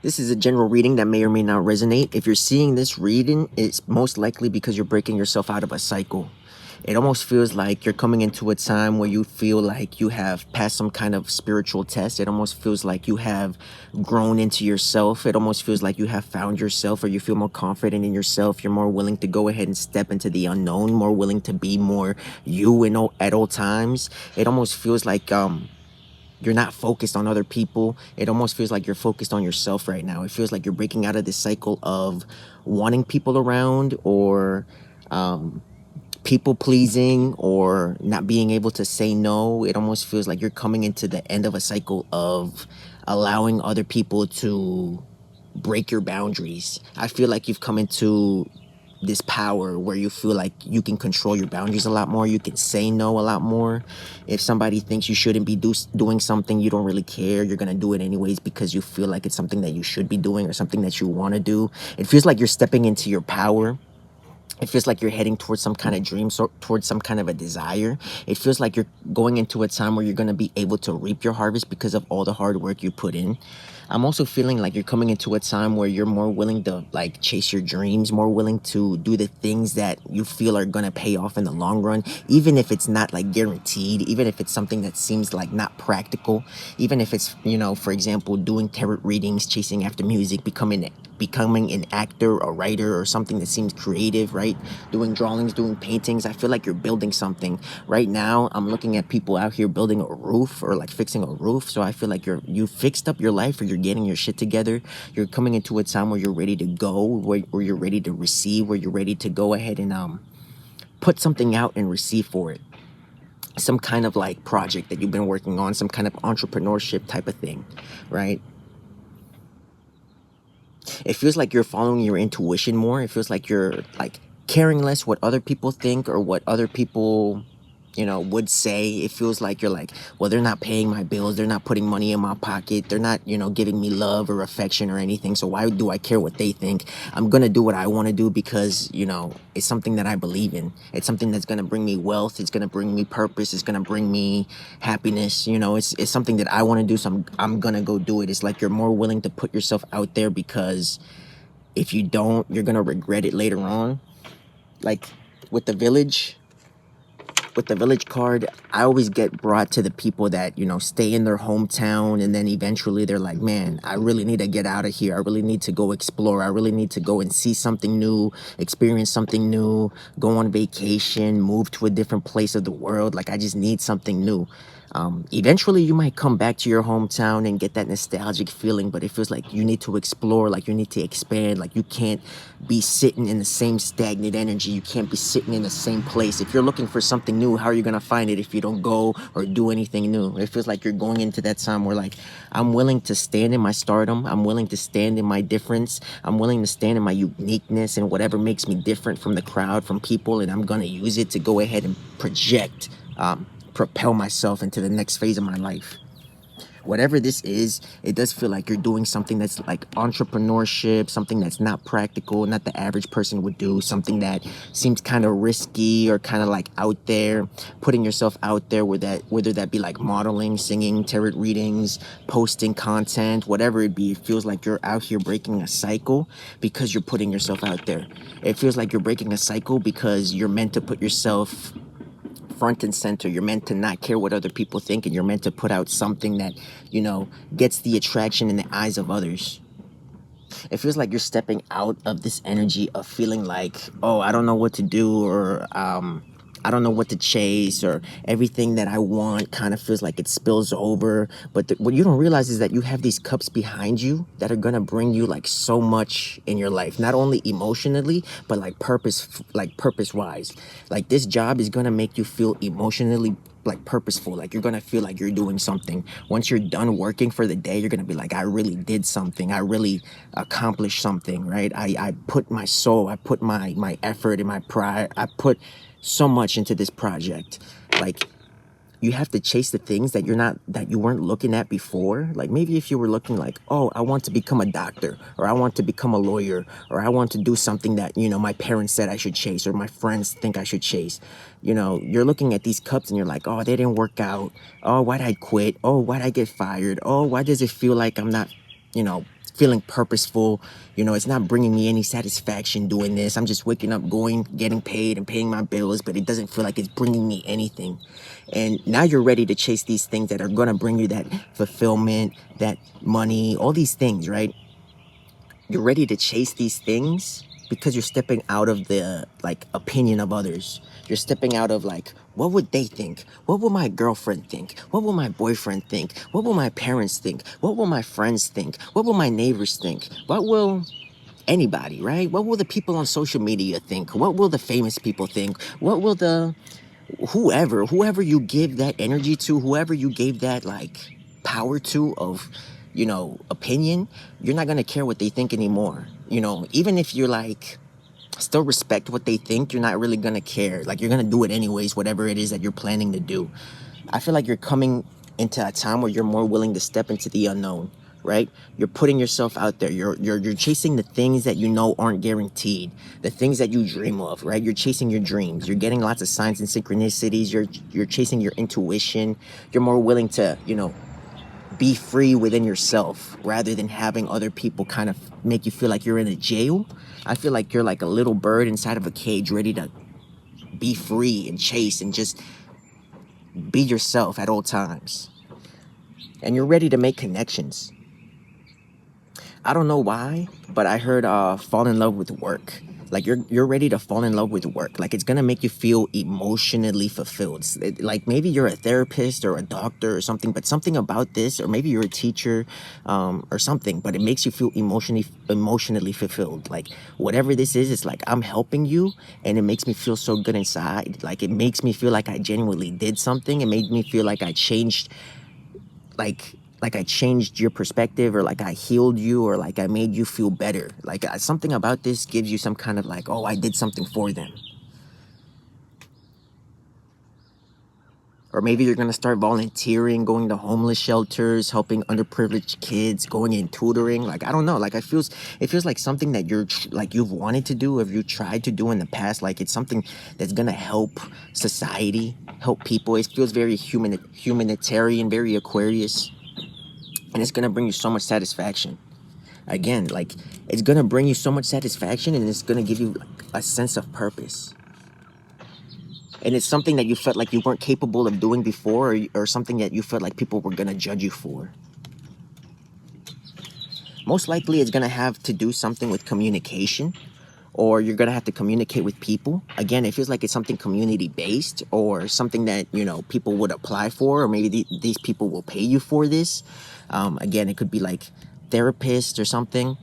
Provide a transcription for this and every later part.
This is a general reading that may or may not resonate. If you're seeing this reading, it's most likely because you're breaking yourself out of a cycle. It almost feels like you're coming into a time where you feel like you have passed some kind of spiritual test. It almost feels like you have grown into yourself. It almost feels like you have found yourself, or you feel more confident in yourself. You're more willing to go ahead and step into the unknown, more willing to be more you at all times. It almost feels like you're not focused on other people. It almost feels like you're focused on yourself right now. It feels like you're breaking out of this cycle of wanting people around, or people pleasing, or not being able to say no. It almost feels like you're coming into the end of a cycle of allowing other people to break your boundaries. I feel like you've come into this power where you feel like you can control your boundaries a lot more. You can say no a lot more. If somebody thinks you shouldn't be doing something, you don't really care. You're gonna do it anyways because you feel like it's something that you should be doing, or something that you want to do. It feels like you're stepping into your power. It feels like you're heading towards some kind of dream, so towards some kind of a desire. It feels like you're going into a time where you're going to be able to reap your harvest because of all the hard work you put in. I'm also feeling like you're coming into a time where you're more willing to like chase your dreams, more willing to do the things that you feel are going to pay off in the long run, even if it's not like guaranteed, even if it's something that seems like not practical, even if it's, for example, doing tarot readings, chasing after music, becoming an actor, a writer, or something that seems creative, right? Doing drawings, doing paintings. I feel like you're building something. Right now, I'm looking at people out here building a roof, or like fixing a roof. So I feel like you fixed up your life, or you're getting your shit together. You're coming into a time where you're ready to go, where you're ready to receive, where you're ready to go ahead and put something out and receive for it. Some kind of like project that you've been working on, some kind of entrepreneurship type of thing, right? It feels like you're following your intuition more. It feels like you're like caring less what other people think, or what other people, would say. It feels like you're like, well, they're not paying my bills. They're not putting money in my pocket. They're not, giving me love or affection or anything. So why do I care what they think? I'm going to do what I want to do because, it's something that I believe in. It's something that's going to bring me wealth. It's going to bring me purpose. It's going to bring me happiness. It's something that I want to do. So I'm going to go do it. It's like you're more willing to put yourself out there, because if you don't, you're going to regret it later on. Like with the village card, I always get brought to the people that, stay in their hometown, and then eventually they're like, man, I really need to get out of here. I really need to go explore. I really need to go and see something new, experience something new, go on vacation, move to a different place of the world. Like, I just need something new. Eventually you might come back to your hometown and get that nostalgic feeling, but it feels like you need to explore, like you need to expand. Like, you can't be sitting in the same stagnant energy. You can't be sitting in the same place. If you're looking for something new, how are you going to find it if you don't go or do anything new? It feels like you're going into that time where, like, I'm willing to stand in my stardom. I'm willing to stand in my difference. I'm willing to stand in my uniqueness and whatever makes me different from the crowd, from people, and I'm going to use it to go ahead and propel myself into the next phase of my life. Whatever this is, it does feel like you're doing something that's like entrepreneurship, something that's not practical, not the average person would do, something that seems kind of risky, or kind of like out there, putting yourself out there, whether that be like modeling, singing, tarot readings, posting content, whatever it be. It feels like you're out here breaking a cycle because you're putting yourself out there. It feels like you're breaking a cycle because you're meant to put yourself front and center. You're meant to not care what other people think, and you're meant to put out something that, gets the attraction in the eyes of others. It feels like you're stepping out of this energy of feeling like, oh, I don't know what to do, or I don't know what to chase, or everything that I want kind of feels like it spills over. But what you don't realize is that you have these cups behind you that are going to bring you like so much in your life, not only emotionally, but like purpose wise. Like, this job is going to make you feel emotionally like purposeful. Like, you're gonna feel like you're doing something. Once you're done working for the day, you're gonna be like, I really did something. I really accomplished something, right? I put my soul, I put my effort and my pride, I put so much into this project. Like, you have to chase the things that you weren't looking at before. Like, maybe if you were looking like, oh, I want to become a doctor, or I want to become a lawyer, or I want to do something that, my parents said I should chase, or my friends think I should chase. You're looking at these cups and you're like, oh, they didn't work out. Oh, why'd I quit? Oh, why'd I get fired? Oh, why does it feel like I'm not, feeling purposeful. You know, it's not bringing me any satisfaction doing this. I'm just waking up, going, getting paid and paying my bills, but it doesn't feel like it's bringing me anything. And now you're ready to chase these things that are going to bring you that fulfillment, that money, all these things, right? You're ready to chase these things because you're stepping out of the like opinion of others. You're stepping out of like, what would they think? What will my girlfriend think? What will my boyfriend think? What will my parents think? What will my friends think? What will my neighbors think? What will anybody, right? What will the people on social media think? What will the famous people think? What will the whoever you give that energy to, whoever you gave that like power to of, you know, opinion, you're not gonna care what they think anymore. You know, even if you're like still respect what they think, you're not really gonna care. Like, you're gonna do it anyways, whatever it is that you're planning to do. I feel like you're coming into a time where you're more willing to step into the unknown, right? You're putting yourself out there. You're chasing the things that you know aren't guaranteed, the things that you dream of, right? You're chasing your dreams. You're getting lots of signs and synchronicities. You're chasing your intuition. You're more willing to, you know, be free within yourself rather than having other people kind of make you feel like you're in a jail. I feel like you're like a little bird inside of a cage ready to be free and chase and just be yourself at all times. And you're ready to make connections. I don't know why, but I heard fall in love with work. Like, you're ready to fall in love with work. Like, it's gonna make you feel emotionally fulfilled. Like, maybe you're a therapist or a doctor or something, but something about this, or maybe you're a teacher, or something, but it makes you feel emotionally fulfilled. Like, whatever this is, it's like I'm helping you, and it makes me feel so good inside. Like, it makes me feel like I genuinely did something. It made me feel like I changed, like I changed your perspective, or like I healed you, or like I made you feel better. Like, something about this gives you some kind of like, oh, I did something for them. Or maybe you're gonna start volunteering, going to homeless shelters, helping underprivileged kids, going in tutoring. Like, I don't know. Like, it feels like something that like you've wanted to do, or you tried to do in the past. Like, it's something that's gonna help society, help people. It feels very humanitarian, very Aquarius. And it's gonna bring you so much satisfaction. Again, like, it's gonna bring you so much satisfaction, and it's gonna give you like a sense of purpose. And it's something that you felt like you weren't capable of doing before, or something that you felt like people were gonna judge you for. Most likely it's gonna have to do something with communication, or you're gonna have to communicate with people. Again, it feels like it's something community based, or something that, you know, people would apply for, or maybe these people will pay you for this. Again, it could be like therapist or something.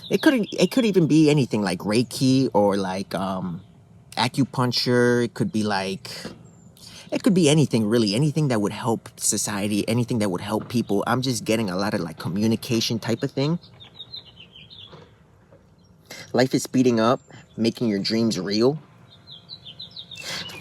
It could even be anything like Reiki, or like acupuncture. It could be anything, really, anything that would help society, anything that would help people. I'm just getting a lot of like communication type of thing. Life is speeding up, making your dreams real.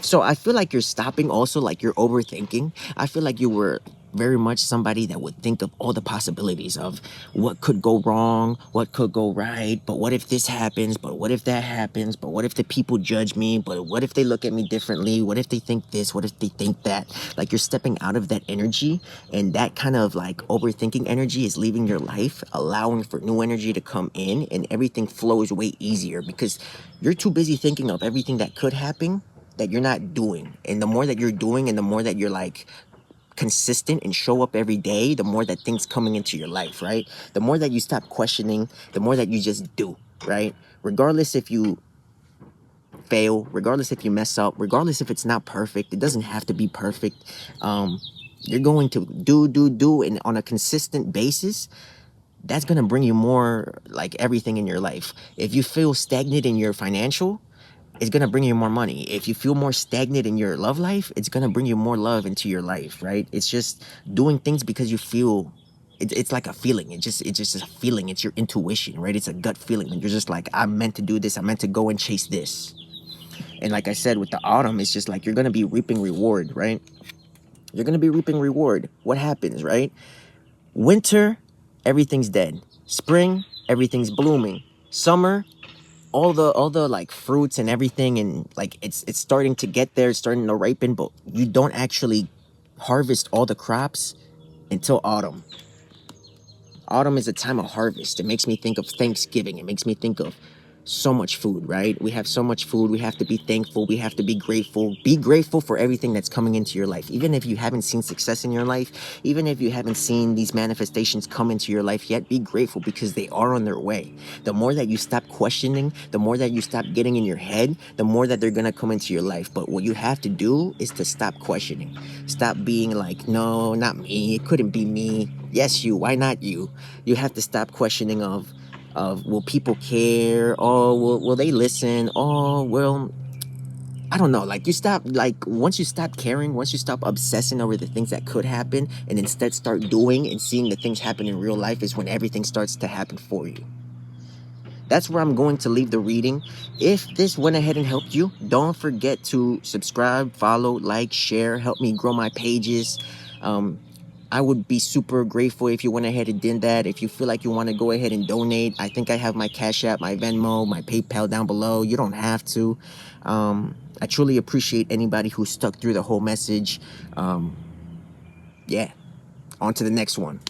So I feel like you're stopping also, like you're overthinking. I feel like you were very much somebody that would think of all the possibilities of what could go wrong, what could go right, but what if this happens, but what if that happens, but what if the people judge me, but what if they look at me differently, what if they think this, what if they think that. Like, you're stepping out of that energy, and that kind of like overthinking energy is leaving your life, allowing for new energy to come in, and everything flows way easier because you're too busy thinking of everything that could happen that you're not doing. And the more that you're doing, and the more that you're like consistent and show up every day, the more that things coming into your life, right? The more that you stop questioning, the more that you just do, right? Regardless if you fail, regardless if you mess up, regardless if it's not perfect, it doesn't have to be perfect. You're going to do, and on a consistent basis, that's going to bring you more like everything in your life. If you feel stagnant in your financial, it's going to bring you more money. If you feel more stagnant in your love life, it's going to bring you more love into your life, right? It's just doing things because you feel it's like a feeling. It's just a feeling. It's your intuition, right? It's a gut feeling. And you're just like, I'm meant to do this. I'm meant to go and chase this. And like I said, with the autumn, it's just like you're going to be reaping reward, right? You're going to be reaping reward. What happens, right? Winter, everything's dead. Spring, everything's blooming. Summer, all the like fruits and everything, and like it's starting to get there, it's starting to ripen, but you don't actually harvest all the crops until autumn. Autumn is a time of harvest. It makes me think of Thanksgiving. It makes me think of so much food, right? We have so much food. We have to be thankful. We have to be grateful. Be grateful for everything that's coming into your life. Even if you haven't seen success in your life, even if you haven't seen these manifestations come into your life yet, be grateful because they are on their way. The more that you stop questioning, the more that you stop getting in your head, the more that they're going to come into your life. But what you have to do is to stop questioning. Stop being like, no, not me. It couldn't be me. Yes, you. Why not you? You have to stop questioning of will people care? Oh, will they listen? Oh, well, I don't know. Like, you stop, like, once you stop caring, once you stop obsessing over the things that could happen and instead start doing and seeing the things happen in real life is when everything starts to happen for you. That's where I'm going to leave the reading. If this went ahead and helped you, don't forget to subscribe, follow, like, share, help me grow my pages. I would be super grateful if you went ahead and did that. If you feel like you want to go ahead and donate, I think I have my Cash App, my Venmo, my PayPal down below. You don't have to. I truly appreciate anybody who stuck through the whole message. Yeah, on to the next one.